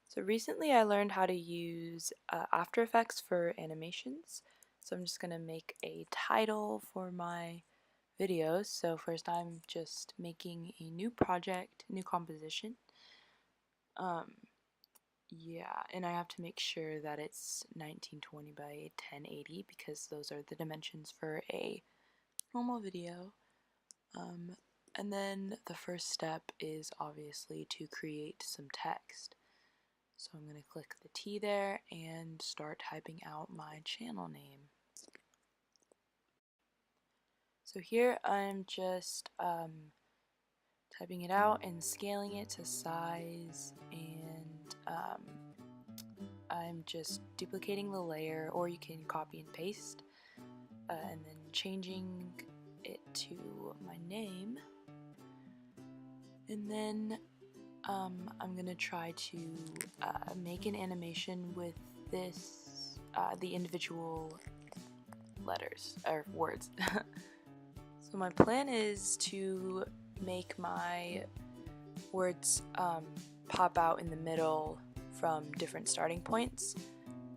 So recently I learned how to use After Effects for animations. So I'm just going to make a title for my videos. So first I'm just making a new project, new composition. Yeah, and I have to make sure that it's 1920 by 1080 because those are the dimensions for a normal video. And then the first step is obviously to create some text. So I'm going to click the T there and start typing out my channel name. So here I'm just typing it out and scaling it to size, and I'm just duplicating the layer, or you can copy and paste, and then changing it to my name. And then I'm gonna try to make an animation with this, the individual letters or words. So my plan is to make my words pop out in the middle from different starting points.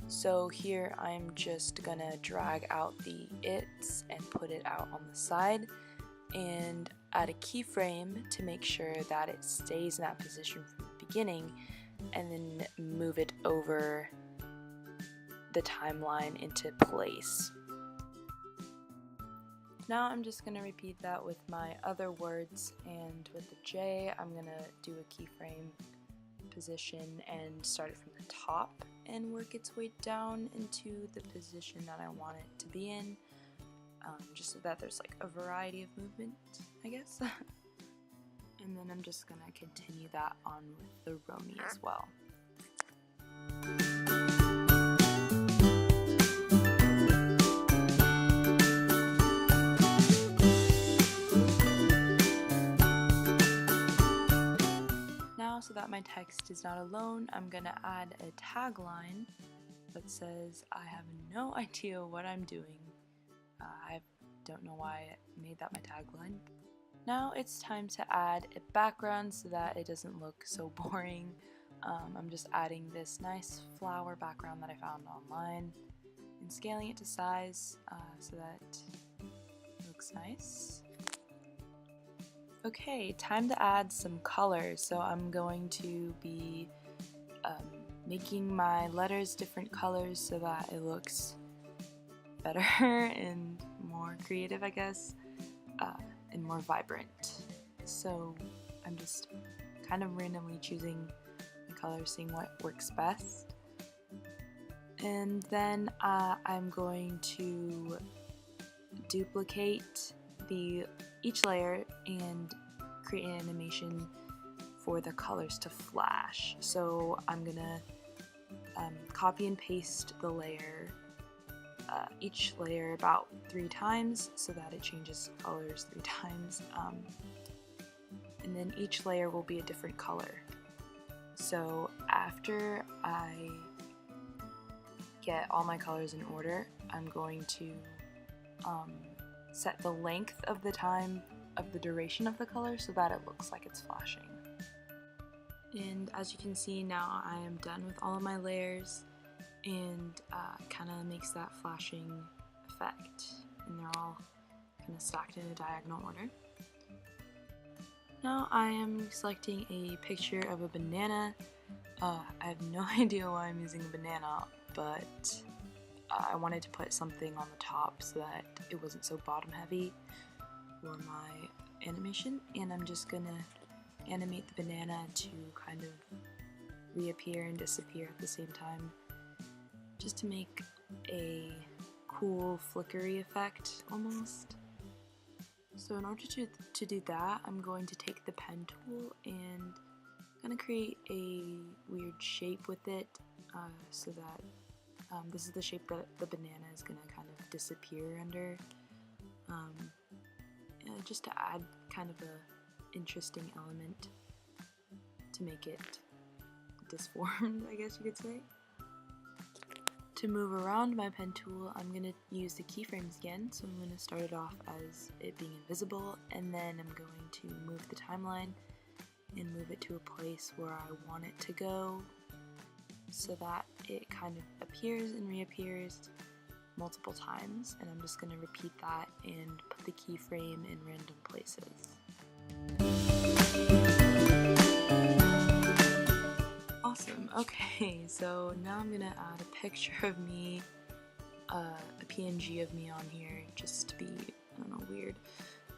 So here I'm just gonna drag out the its and put it out on the side and add a keyframe to make sure that it stays in that position from the beginning, and then move it over the timeline into place. Now I'm just going to repeat that with my other words, and with the J I'm going to do a keyframe position and start it from the top and work its way down into the position that I want it to be in, just so that there's like a variety of movement, I guess. And then I'm just going to continue that on with the Romy as well. So that my text is not alone, I'm gonna add a tagline that says, "I have no idea what I'm doing." I don't know why I made that my tagline. Now it's time to add a background so that it doesn't look so boring. I'm just adding this nice flower background that I found online and scaling it to size so that it looks nice. Okay, time to add some colors. So I'm going to be making my letters different colors so that it looks better and more creative, I guess, and more vibrant. So I'm just kind of randomly choosing the colors, seeing what works best. And then I'm going to duplicate each layer and create an animation for the colors to flash. So I'm gonna copy and paste the layer, each layer about 3 times so that it changes colors 3 times, and then each layer will be a different color. So after I get all my colors in order, I'm going to set the length of the time of the duration of the color so that it looks like it's flashing. And as you can see, now I am done with all of my layers, and kind of makes that flashing effect, and they're all kind of stacked in a diagonal order. Now I am selecting a picture of a banana. I have no idea why I'm using a banana, but I wanted to put something on the top so that it wasn't so bottom heavy for my animation, and I'm just gonna animate the banana to kind of reappear and disappear at the same time, just to make a cool flickery effect almost. So in order to do that, I'm going to take the pen tool and gonna create a weird shape with it, so that this is the shape that the banana is gonna kind of disappear under, just to add kind of a interesting element to make it disformed, I guess you could say. To move around my pen tool, I'm going to use the keyframes again, so I'm going to start it off as it being invisible, and then I'm going to move the timeline and move it to a place where I want it to go, so that it kind of appears and reappears multiple times, and I'm just going to repeat that and put the keyframe in random places. Awesome. Okay, so now I'm going to add a picture of me, a PNG of me on here, just to be, I don't know, weird,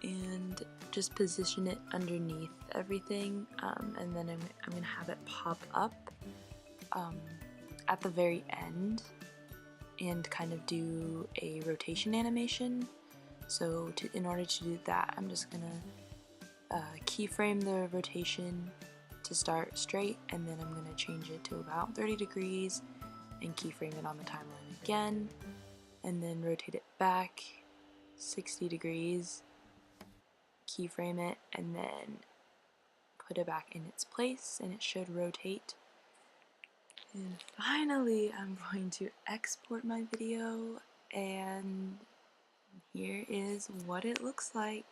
and just position it underneath everything, and then I'm going to have it pop up at the very end and kind of do a rotation animation. So in order to do that, I'm just going to keyframe the rotation to start straight, and then I'm going to change it to about 30 degrees and keyframe it on the timeline again, and then rotate it back 60 degrees, keyframe it, and then put it back in its place, and it should rotate. And finally, I'm going to export my video, and here is what it looks like.